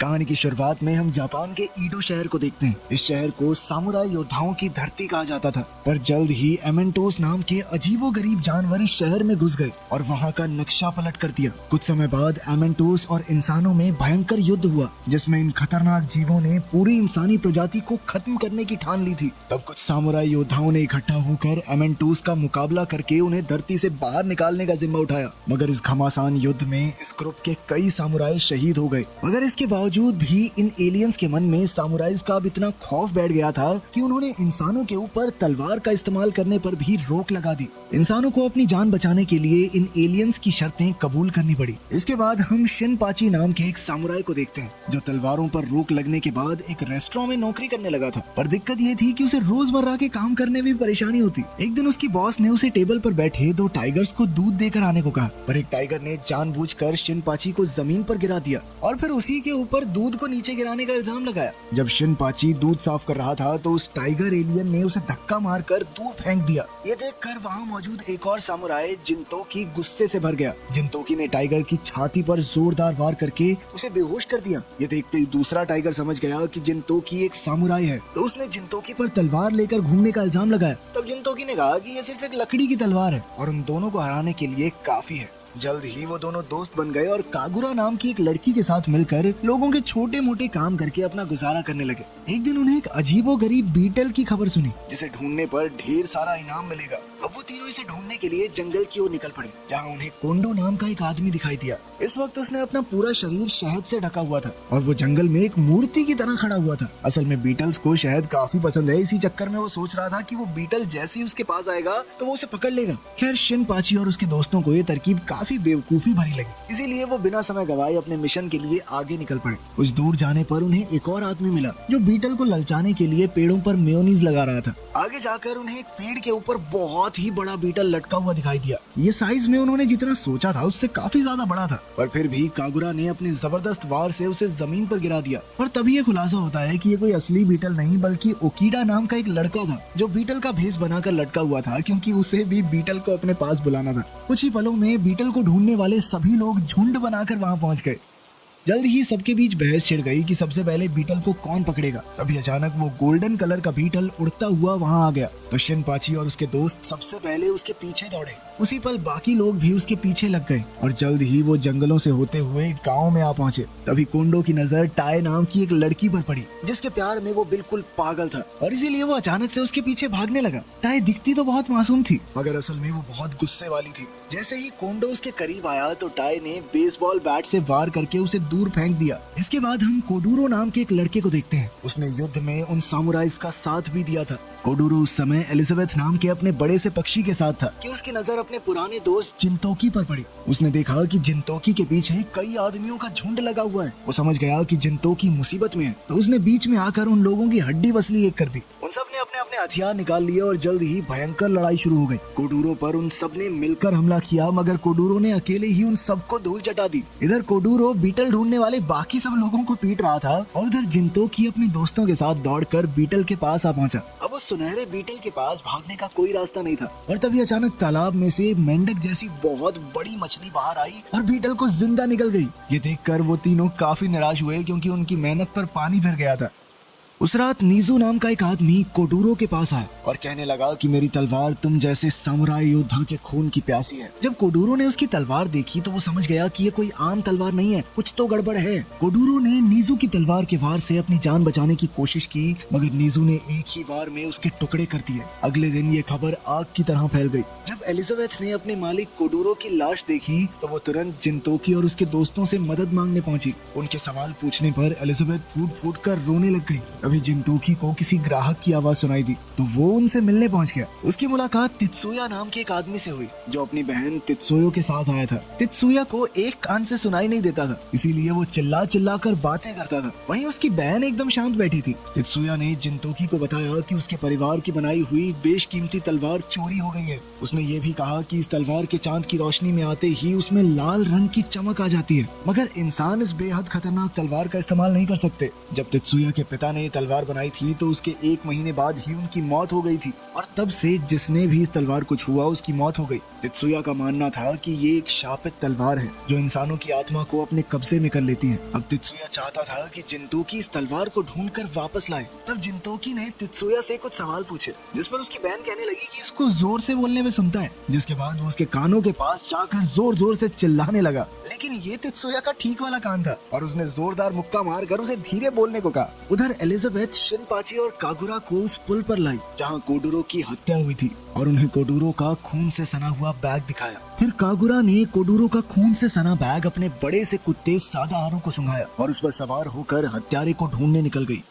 कहानी की शुरुआत में हम जापान के ईडो शहर को देखते हैं। इस शहर को सामुराई योद्धाओं की धरती कहा जाता था, पर जल्द ही एमेंटोस नाम के अजीबोगरीब जानवर इस शहर में घुस गए और वहाँ का नक्शा पलट कर दिया। कुछ समय बाद एमेंटोस और इंसानों में भयंकर युद्ध हुआ, जिसमें इन खतरनाक जीवों ने पूरी इंसानी प्रजाति को खत्म करने की ठान ली थी। तब कुछ सामुराई योद्धाओं ने इकट्ठा होकर एमेंटोस का मुकाबला करके उन्हें धरती से बाहर निकालने का जिम्मा उठाया, मगर इस घमासान युद्ध में इस ग्रुप के कई सामुराई शहीद हो गए। मगर इसके बावजूद भी इन एलियंस के मन में सामुराइज का अब इतना खौफ बैठ गया था कि उन्होंने इंसानों के ऊपर तलवार का इस्तेमाल करने पर भी रोक लगा दी। इंसानों को अपनी जान बचाने के लिए इन एलियंस की शर्तें कबूल करनी पड़ी। इसके बाद हम शिनपाची नाम के एक सामुराई को देखते हैं, जो तलवारों पर रोक लगने के बाद एक रेस्टोरेंट में नौकरी करने लगा था। पर दिक्कत ये थी कि उसे रोजमर्रा के काम करने में परेशानी होती। एक दिन उसकी बॉस ने उसे टेबल पर बैठे 2 टाइगर्स को दूध देकर आने को कहा, पर एक टाइगर ने जानबूझकर शिनपाची को जमीन पर गिरा दिया और फिर उसी के ऊपर दूध को नीचे गिराने का इल्जाम लगाया। जब शिनपाची दूध साफ कर रहा था तो उस टाइगर एलियन ने उसे धक्का मारकर दूर फेंक दिया। ये देखकर वहाँ मौजूद एक और सामुराई जिनतोकी गुस्से से भर गया। जिनतोकी ने टाइगर की छाती पर जोरदार वार करके उसे बेहोश कर दिया। ये देखते ही दूसरा टाइगर समझ गया कि जिनतोकी एक सामुराई है, तो उसने जिनतोकी पर तलवार लेकर घूमने का इल्जाम लगाया। तब जिनतोकी ने कहा कि ये सिर्फ एक लकड़ी की तलवार है और उन दोनों को हराने के लिए काफी है। जल्द ही वो दोनों दोस्त बन गए और कागुरा नाम की एक लड़की के साथ मिलकर लोगों के छोटे मोटे काम करके अपना गुजारा करने लगे। एक दिन उन्हें एक अजीबोगरीब बीटल की खबर सुनी, जिसे ढूंढने पर ढेर सारा इनाम मिलेगा। अब वो तीनों इसे ढूंढने के लिए जंगल की ओर निकल पड़े, जहाँ उन्हें कोंडो नाम का एक आदमी दिखाई दिया। इस वक्त उसने अपना पूरा शरीर शहद से ढका हुआ था और वो जंगल में एक मूर्ति की तरह खड़ा हुआ था। असल में बीटल्स को शहद काफी पसंद है, इसी चक्कर में वो सोच रहा था कि वो बीटल जैसे ही उसके पास आएगा तो वो उसे पकड़ लेगा। खैर शिनपाची और उसके दोस्तों को ये तरकीब काफी बेवकूफी भरी लगी, इसीलिए वो बिना समय गवाए अपने मिशन के लिए आगे निकल पड़े। कुछ दूर जाने पर उन्हें एक और आदमी मिला, जो बीटल को ललचाने के लिए पेड़ों पर मेयोनीज लगा रहा था। आगे जाकर उन्हें एक पेड़ के ऊपर बहुत ही बड़ा बीटल लटका हुआ दिखाई दिया। ये साइज में उन्होंने जितना सोचा था उससे काफी ज्यादा बड़ा था, पर फिर भी कागुरा ने अपने जबरदस्त वार से उसे जमीन पर गिरा दिया। पर तभी ये खुलासा होता है कि ये कोई असली बीटल नहीं बल्कि ओकीडा नाम का एक लड़का था, जो बीटल का भेष बनाकर लटका हुआ था, क्योंकि उसे भी बीटल को अपने पास बुलाना था। कुछ ही पलों में बीटल को ढूंढने वाले सभी लोग झुंड बनाकर वहां पहुंच गए। जल्द ही सबके बीच बहस छिड़ गई कि सबसे पहले बीटल को कौन पकड़ेगा। तभी अचानक वो गोल्डन कलर का बीटल उड़ता हुआ वहां आ गया, तो शिनपाची और उसके दोस्त सबसे पहले उसके पीछे दौड़े। उसी पल बाकी लोग भी उसके पीछे लग गए और जल्द ही वो जंगलों से होते हुए गांव में आ पहुंचे। तभी कोंडो की नजर टाई नाम की एक लड़की पर पड़ी, जिसके प्यार में वो बिल्कुल पागल था और इसीलिए वो अचानक से उसके पीछे भागने लगा। टाई दिखती तो बहुत मासूम थी, मगर असल में वो बहुत गुस्से वाली थी। जैसे ही कोंडो उसके करीब आया तो टाई ने बेसबॉल बैट से वार करके उसे दूर फेंक दिया। इसके बाद हम कोडूरो नाम के एक लड़के को देखते हैं। उसने युद्ध में उन सामुराइज का साथ भी दिया था। कोडूरो उस समय एलिजाबेथ नाम के अपने बड़े से पक्षी के साथ था कि उसकी नजर अपने पुराने दोस्त जिनतोकी पर पड़ी। उसने देखा कि जिनतोकी के पीछे कई आदमियों का झुंड लगा हुआ है। वो समझ गया कि जिनतोकी मुसीबत में है, तो उसने बीच में आकर उन लोगों की हड्डी वसली एक कर दी। उन सब ने अपने अपने हथियार निकाल लिए और जल्द ही भयंकर लड़ाई शुरू हो गई। कोडूरो पर उन सब ने मिलकर हमला किया, मगर कोडूरो ने अकेले ही उन सबको धूल चटा दी। इधर कोडूरो बीटल ढूंढने वाले बाकी सब लोगों को पीट रहा था और उधर जिनतोकी अपने दोस्तों के साथ दौड़कर बीटल के पास आ पहुंचा। अब उस सुनहरे बीटल के पास भागने का कोई रास्ता नहीं था और तभी अचानक तालाब में से मेंढक जैसी बहुत बड़ी मछली बाहर आई और बीटल को जिंदा निकल गई। ये देखकर वो तीनों काफी निराश हुए, क्योंकि उनकी मेहनत पर पानी फिर गया था। उस रात नीजू नाम का एक आदमी कोडूरो के पास आया और कहने लगा कि मेरी तलवार तुम जैसे सामुराई योद्धा के खून की प्यासी है। जब कोडूरो ने उसकी तलवार देखी तो वो समझ गया कि ये कोई आम तलवार नहीं है, कुछ तो गड़बड़ है। कोडूरो ने नीजू की तलवार के वार से अपनी जान बचाने की कोशिश की, मगर नीजू ने एक ही वार में उसके टुकड़े कर दिए। अगले दिन ये खबर आग की तरह फैल गई। जब एलिजाबेथ ने अपने मालिक कोडूरो की लाश देखी तो वो तुरंत जिनतोकी और उसके दोस्तों से मदद मांगने पहुंची। उनके सवाल पूछने पर एलिजाबेथ फूट फूट कर रोने लग गई। अभी जिनतोकी को किसी ग्राहक की आवाज सुनाई दी, तो वो उनसे मिलने पहुंच गया। उसकी मुलाकात तित्सुया नाम के एक आदमी से हुई, जो अपनी बहन तित्सुयो के साथ आया था। तित्सुया को एक कान से सुनाई नहीं देता था, इसीलिए वो चिल्ला चिल्ला कर बातें करता था। वहीं उसकी बहन एकदम शांत बैठी थी। तित्सुया ने जिनतोकी को बताया कि उसके परिवार की बनाई हुई बेशकीमती तलवार चोरी हो गई है। उसने ये भी कहा कि इस तलवार के चांद की रोशनी में आते ही उसमें लाल रंग की चमक आ जाती है, मगर इंसान इस बेहद खतरनाक तलवार का इस्तेमाल नहीं कर सकते। जब तित्सुया के पिता ने तलवार बनाई थी तो उसके 1 महीने बाद ही उनकी मौत हो गई थी और तब से जिसने भी इस तलवार को छुआ उसकी मौत हो गई। तेत्सुया का मानना था कि ये एक शापित तलवार है जो इंसानों की आत्मा को अपने कब्जे में कर लेती है। अब तेत्सुया चाहता था कि जिनतोकी इस तलवार को ढूंढकर वापस लाए। तब जिनतोकी ने तेत्सुया से कुछ सवाल पूछे जिस पर उसकी बहन कहने लगी कि इसको जोर से बोलने में सुनता है, जिसके बाद वो उसके कानों के पास जाकर जोर जोर से चिल्लाने लगा। लेकिन ये तेत्सुया का ठीक वाला कान था और उसने जोरदार मुक्का मारकर उसे धीरे बोलने को कहा। उधर एलिजाबेथ शिनपाची और कागुरा को उस पुल पर लाई जहाँ कोडुरो की हत्या हुई थी और उन्हें कोडुरो का खून से सना हुआ बैग दिखाया। फिर कागुरा ने कोडुरो का खून से सना बैग अपने बड़े से कुत्ते सादाहारू को सुंघाया और उस पर सवार होकर हत्यारे को ढूंढने निकल गई।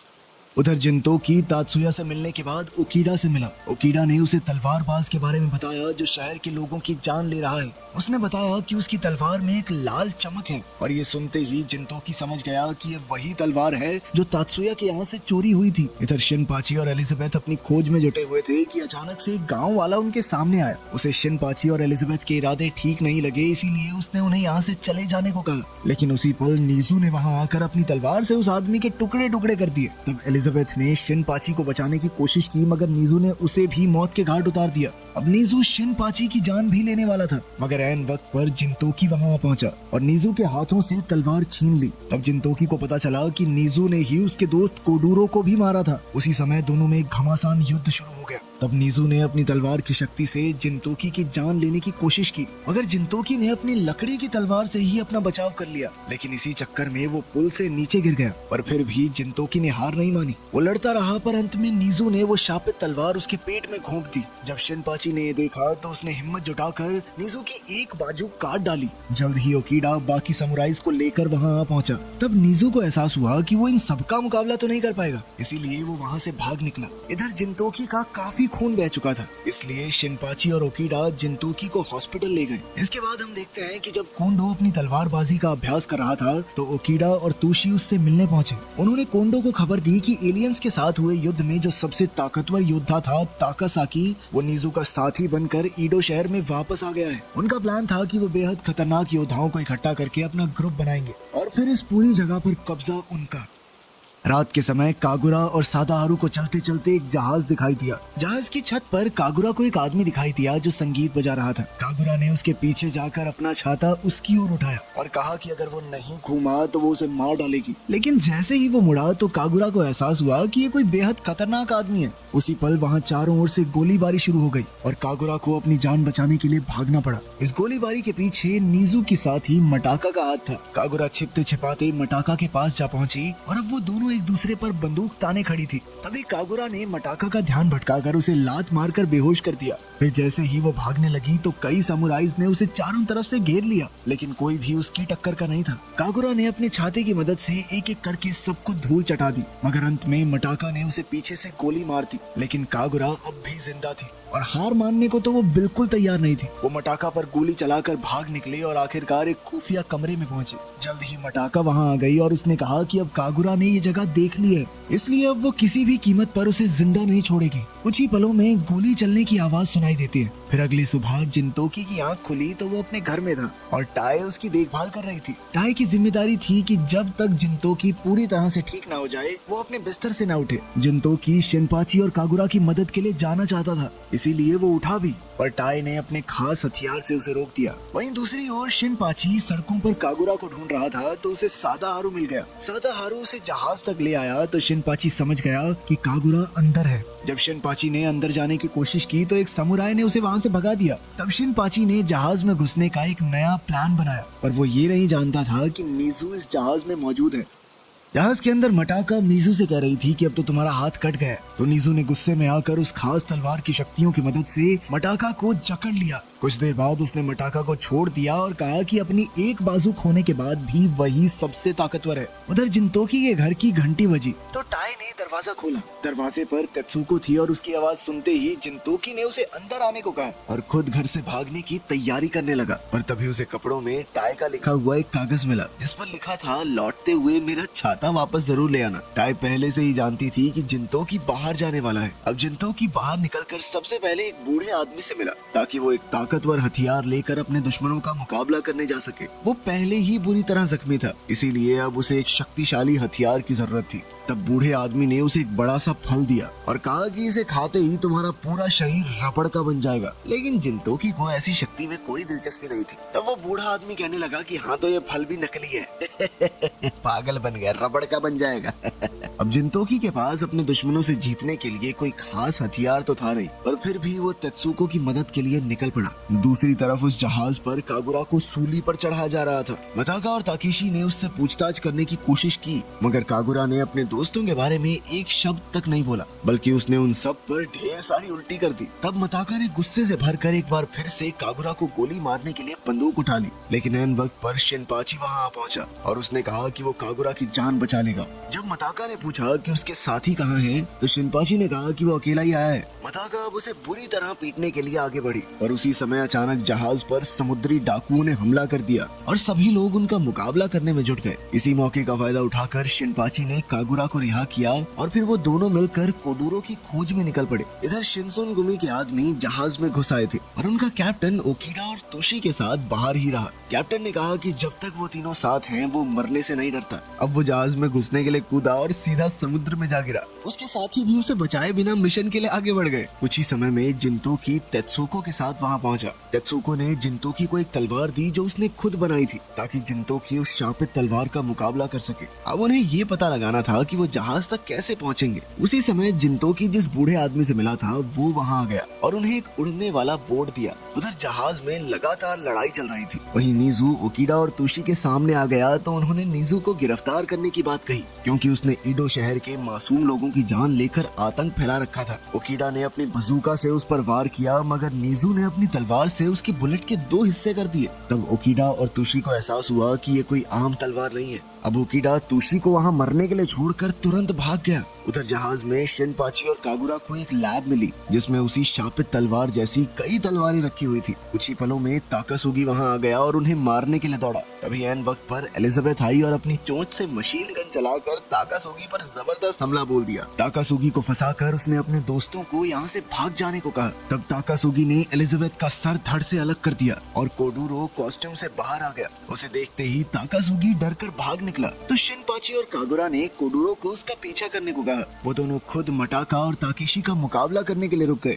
उधर जिनतोकी तात्सुया से मिलने के बाद ओकीडा से मिला। ओकीडा ने उसे तलवारबाज के बारे में बताया जो शहर के लोगों की जान ले रहा है। उसने बताया कि उसकी तलवार में एक लाल चमक है और ये सुनते ही जिनतोकी समझ गया कि ये वही तलवार है जो तात्सुया के यहाँ से चोरी हुई थी। इधर शिनपाची और एलिजाबेथ अपनी खोज में जुटे हुए थे कि अचानक से एक गाँव वाला उनके सामने आया। उसे शिनपाची और एलिजाबेथ के इरादे ठीक नहीं लगे, इसीलिए उसने उन्हें यहाँ से चले जाने को कहा। लेकिन उसी पल नीजू ने वहाँ आकर अपनी तलवार से उस आदमी के टुकड़े टुकड़े कर दिए। तब एलिजाबेथ ने शिनपाची को बचाने की कोशिश की मगर नीजू ने उसे भी मौत के घाट उतार दिया। अब नीजू शिनपाची की जान भी लेने वाला था मगर ऐन वक्त पर जिनतोकी वहां पहुंचा और नीजू के हाथों से तलवार छीन ली। तब जिनतोकी को पता चला कि नीजू ने ही उसके दोस्त कोडुरो को भी मारा था। उसी समय दोनों में एक घमासान युद्ध शुरू हो गया। तब नीजू ने अपनी तलवार की शक्ति से जिनतोकी की जान लेने की कोशिश की मगर जिनतोकी ने अपनी लकड़ी की तलवार से ही अपना बचाव कर लिया। लेकिन इसी चक्कर में वो पुल से नीचे गिर गया पर फिर भी जिनतोकी ने हार नहीं मानी। वो लड़ता रहा पर अंत में नीजू ने वो शापित तलवार उसके पेट में घोंप दी। जब शिनपाची ने ये देखा तो उसने हिम्मत जुटाकर नीजू की एक बाजू काट डाली। जल्द ही ओकीडा बाकी समुराइज को लेकर वहाँ आ पहुंचा। तब नीजू को एहसास हुआ कि वो इन सबका मुकाबला तो नहीं कर पाएगा, इसीलिए वो वहाँ से भाग निकला। इधर जिनतोकी का काफी खून बह चुका था, इसलिए शिनपाची और ओकीडा जिनतोकी को हॉस्पिटल ले गए। इसके बाद हम देखते हैं कि जब कोंडो अपनी तलवारबाजी का अभ्यास कर रहा था तो ओकीडा और तुशी उससे मिलने पहुंचे। उन्होंने कोंडो को खबर दी कि एलियंस के साथ हुए युद्ध में जो सबसे ताकतवर योद्धा था ताकासाकी, वो नीजू का साथी बनकर ईडो शहर में वापस आ गया है। उनका प्लान था कि वो बेहद खतरनाक योद्धाओं को इकट्ठा करके अपना ग्रुप बनाएंगे और फिर इस पूरी जगह पर कब्जा उनका। रात के समय कागुरा और सादाहारू को चलते चलते एक जहाज दिखाई दिया। जहाज की छत पर कागुरा को एक आदमी दिखाई दिया जो संगीत बजा रहा था। कागुरा ने उसके पीछे जाकर अपना छाता उसकी ओर उठाया और कहा कि अगर वो नहीं घूमा तो वो उसे मार डालेगी। लेकिन जैसे ही वो मुड़ा तो कागुरा को एहसास हुआ कि ये कोई बेहद खतरनाक आदमी है। उसी पल वहाँ चारों ओर से गोलीबारी शुरू हो गई और कागुरा को अपनी जान बचाने के लिए भागना पड़ा। इस गोलीबारी के पीछे नीजू के साथ ही मटाका का हाथ था। कागुरा छिपते छिपाते मटाका के पास जा पहुंची और अब वो दोनों एक दूसरे पर बंदूक ताने खड़ी थी। तभी कागुरा ने मटाका का ध्यान भटकाकर उसे लात मारकर बेहोश कर दिया। फिर जैसे ही वो भागने लगी तो कई समुराइज ने उसे चारों तरफ से घेर लिया, लेकिन कोई भी उसकी टक्कर का नहीं था। कागुरा ने अपने छाते की मदद से एक एक करके सबको धूल चटा दी मगर अंत में मटाका ने उसे पीछे से गोली मार दी। लेकिन कागुरा अब भी जिंदा थी और हार मानने को तो वो बिल्कुल तैयार नहीं थी। वो मटाका पर गोली चलाकर भाग निकले और आखिरकार एक खुफिया कमरे में पहुंचे। जल्द ही मटाका वहां आ गई और उसने कहा कि अब कागुरा ने ये जगह देख ली है, इसलिए अब वो किसी भी कीमत पर उसे जिंदा नहीं छोड़ेगी। कुछ ही पलों में गोली चलने की आवाज सुनाई देती है। फिर अगली सुबह जिनतोकी की आंख खुली तो वो अपने घर में था और टाए उसकी देखभाल कर रही थी। टाए की जिम्मेदारी थी कि जब तक जिनतोकी पूरी तरह से ठीक ना हो जाए वो अपने बिस्तर से ना उठे। जिनतोकी शिनपाची और कागुरा की मदद के लिए जाना चाहता था, इसीलिए वो उठा भी, पर टाई ने अपने खास हथियार से उसे रोक दिया। वहीं दूसरी ओर शिनपाची सड़कों पर कागुरा को ढूंढ रहा था तो उसे सादाहारू मिल गया। सादाहारू उसे जहाज तक ले आया तो शिनपाची समझ गया कि कागुरा अंदर है। जब शिनपाची ने अंदर जाने की कोशिश की तो एक समुराय ने उसे वहां से भगा दिया। तब शिनपाची ने जहाज में घुसने का एक नया प्लान बनाया, पर वो ये नहीं जानता था कि नीजू इस जहाज में मौजूद है। जहाज के अंदर मटाका नीजू से कह रही थी कि अब तो तुम्हारा हाथ कट गया। तो नीजू ने गुस्से में आकर उस खास तलवार की शक्तियों की मदद से मटाका को जकड़ लिया। कुछ देर बाद उसने मटाका को छोड़ दिया और कहा कि अपनी एक बाजू खोने के बाद भी वही सबसे ताकतवर है। उधर जिनतोकी के घर की घंटी बजी तो टाई ने दरवाजा खोला। दरवाजे पर तेत्सुको थी और उसकी आवाज सुनते ही जिनतोकी ने उसे अंदर आने को कहा और खुद घर से भागने की तैयारी करने लगा। पर तभी उसे कपड़ों में टाई का लिखा हुआ एक कागज मिला जिस पर लिखा था, लौटते हुए मेरा छाता छाता वापस जरूर ले आना। टाई पहले से ही जानती थी कि जिंतोकी बाहर जाने वाला है। अब जिंतोकी बाहर निकलकर सबसे पहले एक बूढ़े आदमी से मिला ताकि वो एक ताकतवर हथियार लेकर अपने दुश्मनों का मुकाबला करने जा सके। वो पहले ही बुरी तरह जख्मी था, इसीलिए अब उसे एक शक्तिशाली हथियार की जरूरत थी। तब बूढ़े आदमी ने उसे एक बड़ा सा फल दिया और कहा कि इसे खाते ही तुम्हारा पूरा शरीर रबड़ का बन जाएगा। लेकिन जिंतोकी को ऐसी शक्ति में कोई दिलचस्पी नहीं थी। तब वो बूढ़ा आदमी कहने लगा कि हाँ तो ये फल भी नकली है। पागल बन गया, रबड़ का बन जाएगा। अब जिंतोकी के पास अपने दुश्मनों से जीतने के लिए कोई खास हथियार तो था नहीं, पर फिर भी वो तेत्सुको की मदद के लिए निकल पड़ा। दूसरी तरफ उस जहाज पर कागुरा को सूली पर चढ़ाया जा रहा था। मताका और ताकेशी ने उससे पूछताछ करने की कोशिश की, मगर कागुरा ने अपने दोस्तों के बारे में एक शब्द तक नहीं बोला, बल्कि उसने उन सब पर ढेर सारी उल्टी कर दी। तब मताका ने गुस्से से भरकर एक बार फिर से कागुरा को गोली मारने के लिए बंदूक उठा ली, लेकिन ऐन वक्त पर शिनपाची वहाँ आ पहुंचा और उसने कहा कि वो कागुरा की जान बचा लेगा। जब मताका ने पूछा कि उसके साथी कहाँ हैं, तो शिनपाची ने कहा कि वो अकेला ही आया है। मताका अब उसे बुरी तरह पीटने के लिए आगे बढ़ी और उसी समय अचानक जहाज पर समुद्री डाकुओं ने हमला कर दिया और सभी लोग उनका मुकाबला करने में जुट गए। इसी मौके का फायदा उठाकर शिनपाची ने कागुरा को रिहा किया और फिर वो दोनों मिलकर कोडूरो की खोज में निकल पड़े। इधर शिनसुनगुमी के आदमी जहाज में घुस आए थे और उनका कैप्टन ओकिडा और तोशी के साथ बाहर ही रहा। कैप्टन ने कहा कि जब तक वो तीनों साथ हैं वो मरने से नहीं डरता। अब वो जहाज में घुसने के लिए कूदा और सीधा समुद्र में जा गिरा। उसके साथी भी उसे बचाए बिना मिशन के लिए आगे बढ़ गए। कुछ ही समय में जिंतोकी तेत्सुको के साथ वहाँ पहुँचा। तेत्सुको ने जिंतोकी को एक तलवार दी जो उसने खुद बनाई थी ताकि जिंतोकी उस शापित तलवार का मुकाबला कर सके। अब उन्हें ये पता लगाना था कि वो जहाज तक कैसे पहुँचेंगे। उसी समय जिंतोकी जिस बूढ़े आदमी से मिला था वो वहाँ आ गया और उन्हें एक उड़ने वाला बोर्ड दिया। उधर जहाज में लगातार लड़ाई चल रही थी। वहीं नीजू ओकिडा और तुशी के सामने आ गया तो उन्होंने नीजू को गिरफ्तार करने की बात कही, क्योंकि उसने ईडो शहर के मासूम लोगों की जान लेकर आतंक फैला रखा था। ओकिडा ने अपनी बंदूका से उस पर वार किया, मगर नीजू ने अपनी तलवार से उसके बुलेट के 2 हिस्से कर दिए। तब ओकिडा और तुशी को एहसास हुआ कि ये कोई आम तलवार नहीं है। अब ओकिडा तुशी को वहाँ मरने के लिए छोड़कर तुरंत भाग गया। उधर जहाज में शिनपाची और कागुरा को एक लैब मिली जिसमें उसी शापित तलवार जैसी कई तलवारें रखी हुई थी। कुछ ही पलों में ताकासुगी वहाँ आ गया और उन्हें मारने के लिए दौड़ा। तभी ऐन वक्त पर एलिजाबेथ आई और अपनी चोंच से मशीन गन चलाकर ताकासुगी पर जबरदस्त हमला बोल दिया। ताकासुगी को फंसाकर उसने अपने दोस्तों को यहाँ से भाग जाने को कहा। तब ताकासुगी ने एलिजाबेथ का सर धड़ से अलग कर दिया और कोडूरो कॉस्ट्यूम से बाहर आ गया। उसे देखते ही ताकासुगी डरकर भाग निकला तो शिनपाची और कागुरा ने कोडूरो को उसका पीछा करने को कहा। वो दोनों खुद मटाका और ताकेशी का मुकाबला करने के लिए रुक गए।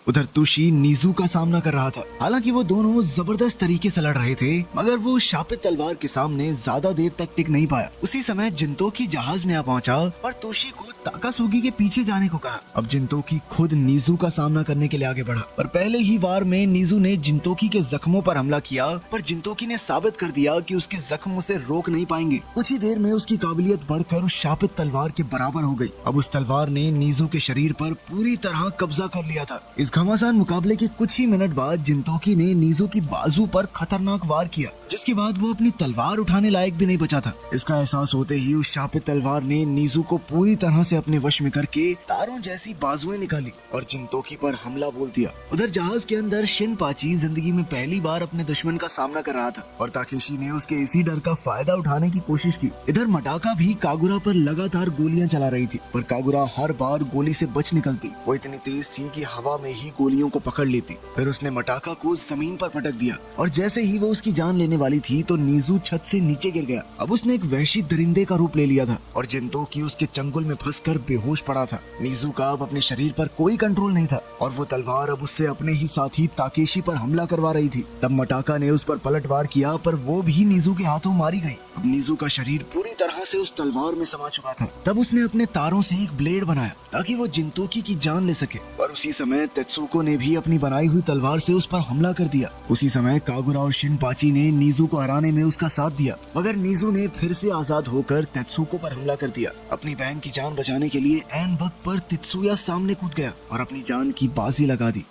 उधर तुशी नीजू का सामना कर रहा था। हालांकि वो दोनों जबरदस्त तरीके से लड़ रहे थे, मगर वो शापित तलवार के सामने ज्यादा देर तक टिक नहीं पाया। उसी समय जिंतोकी जहाज में आ पहुंचा और तुशी को ताकासुगी के पीछे जाने को कहा। अब जिंतोकी खुद नीजू का सामना करने के लिए आगे बढ़ा, पर पहले ही वार में नीजू ने जिंतोकी के जख्मों पर हमला किया, पर जिंतोकी ने साबित कर दिया कि उसके जख्म उसे रोक नहीं पाएंगे। कुछ ही देर में उसकी काबिलियत बढ़कर उस शापित तलवार के बराबर हो गई। अब उस तलवार ने नीजू के शरीर पर पूरी तरह कब्जा कर लिया था। इस घमासान मुकाबले के कुछ ही मिनट बाद जिंतोकी ने नीजू की बाजू पर खतरनाक वार किया, जिसके बाद वो अपनी तलवार उठाने लायक भी नहीं बचा था। इसका एहसास होते ही उस शापित तलवार ने नीजू को पूरी तरह से अपने वश में करके तारों जैसी बाजुएं निकाली और जिंतोकी पर हमला बोल दिया। उधर जहाज के अंदर शिनपाची जिंदगी में पहली बार अपने दुश्मन का सामना कर रहा था और ताकेशी ने उसके इसी डर का फायदा उठाने की कोशिश की। इधर मटाका भी कागुरा पर लगातार गोलियां चला रही थी, पर कागुरा हर बार गोली से बच निकलती। वो इतनी तेज थी कि हवा में ही गोलियों को पकड़ लेती। फिर उसने मटाका को जमीन पर पटक दिया और जैसे ही वो उसकी जान लेने वाली थी तो नीजू छत से नीचे गिर गया। अब उसने एक वहशी दरिंदे का रूप ले लिया था और जिंतोकी उसके चंगुल में फंसकर बेहोश पड़ा था। नीजू का अब अपने शरीर पर कोई कंट्रोल नहीं था और वो तलवार अब उससे अपने ही साथी ताकेशी पर हमला करवा रही थी। तब मटाका ने उस पर पलटवार किया, पर वो भी नीजू के हाथों मारी गई। अब नीजू का शरीर पूरी तरह से उस तलवार में समा चुका था। तब उसने अपने तारों से एक ब्लेड बनाया ताकि वो जिंतोकी की जान ले सके, पर उसी समय तेत्सुको ने भी अपनी बनाई हुई तलवार से उस पर हमला कर दिया। उसी समय कागुरा और शिनपाची ने नीजू को हराने में उसका साथ दिया, मगर नीजू ने फिर से आजाद होकर तेत्सुको पर हमला कर दिया। अपनी बहन की जान बचाने के लिए ऐन वक्त पर तेत्सुया सामने कूद गया और अपनी जान की बाजी लगा दी।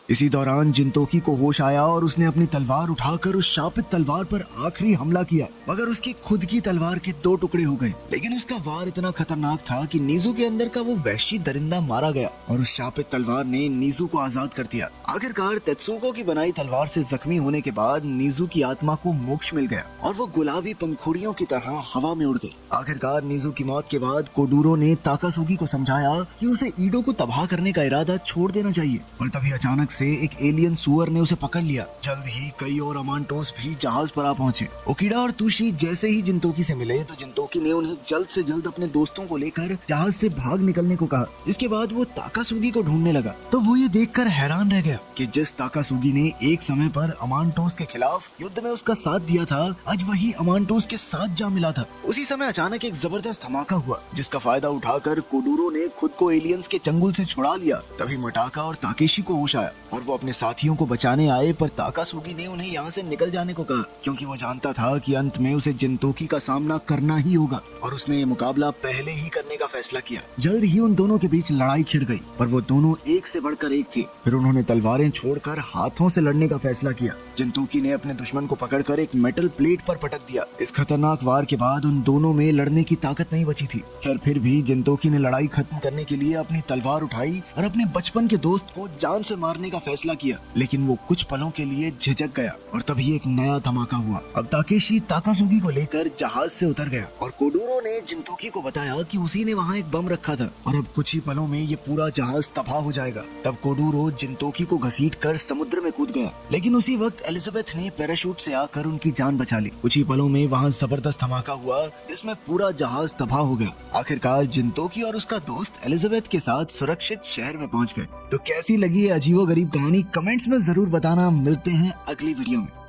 इसी दौरान जिनतोकी को होश आया और उसने अपनी तलवार उठाकर उस शापित तलवार पर आखिरी हमला किया, मगर उसकी खुद की तलवार के 2 टुकड़े हो गए। लेकिन उसका वार इतना खतरनाक था कि नीजू के अंदर का वो वहशी दरिंदा मारा गया और उस शापित तलवार ने नीजू को आजाद कर दिया। आखिरकार तेत्सुको की बनाई तलवार से जख्मी होने के बाद नीजू की आत्मा को मोक्ष मिल गया और वो गुलाबी पंखुड़ियों की तरह हवा में उड़ गई। आखिरकार नीजू की मौत के बाद कोडूरो ने ताकासुगी को समझाया कि उसे ईडो को तबाह करने का इरादा छोड़ देना चाहिए, पर तभी अचानक से एक एलियन सुअर ने उसे पकड़ लिया। जल्द ही कई और अमांटोस भी जहाज पर आ पहुंचे। ओकिडा और तुशी जैसे ही जिनतोकी से मिले तो जिनतोकी ने उन्हें जल्द से जल्द अपने दोस्तों को लेकर जहाज से भाग निकलने को कहा। इसके बाद वो ताकासुगी को ढूंढने लगा तो वो ये देखकर हैरान रह गया कि जिस ताकासुगी ने एक समय पर अमांटोस के खिलाफ युद्ध में उसका साथ दिया था, आज वही अमांटोस के साथ जा मिला था। उसी समय अचानक एक जबरदस्त धमाका हुआ जिसका फायदा उठाकर कोडूरो ने खुद को एलियंस के चंगुल से छुड़ा लिया। तभी मटाका और ताकेशी को होश आया और वो अपने साथियों को बचाने आए, पर ताकासुगी ने उन्हें यहाँ से निकल जाने को कहा क्योंकि वो जानता था कि अंत में उसे जिनतोकी का सामना करना ही होगा और उसने ये मुकाबला पहले ही करने का फैसला किया। जल्द ही उन दोनों के बीच लड़ाई छिड़ गई, पर वो दोनों एक से बढ़कर एक थे। फिर उन्होंने तलवारें छोड़कर हाथों से लड़ने का फैसला किया। जिनतोकी ने अपने दुश्मन को पकड़कर एक मेटल प्लेट पर पटक दिया। इस खतरनाक वार के बाद उन दोनों में लड़ने की ताकत नहीं बची थी। खैर फिर भी जिनतोकी ने लड़ाई खत्म करने के लिए अपनी तलवार उठाई और अपने बचपन के दोस्त को जान से मारने का फैसला किया, लेकिन वो कुछ पलों के लिए झिझक गया और तभी एक नया धमाका हुआ। अब ताकेशी ताकासुगी को लेकर जहाज से उतर गया और कोडूरो ने जिनतोकी को बताया कि उसी ने वहाँ एक बम रखा था और अब कुछ ही पलों में ये पूरा जहाज तबाह हो जाएगा। तब कोडूरो जिनतोकी को घसीटकर समुद्र में कूद गया, लेकिन उसी वक्त एलिजाबेथ ने पैराशूट से आकर उनकी जान बचा ली। कुछ ही पलों में वहाँ जबरदस्त धमाका हुआ जिसमें पूरा जहाज तबाह हो गया। आखिरकार जिनतोकी और उसका दोस्त एलिजाबेथ के साथ सुरक्षित शहर में पहुंच गए। तो कैसी लगी ये अजीबोगरीब कहानी कमेंट्स में जरूर बताना। मिलते हैं अगली वीडियो में।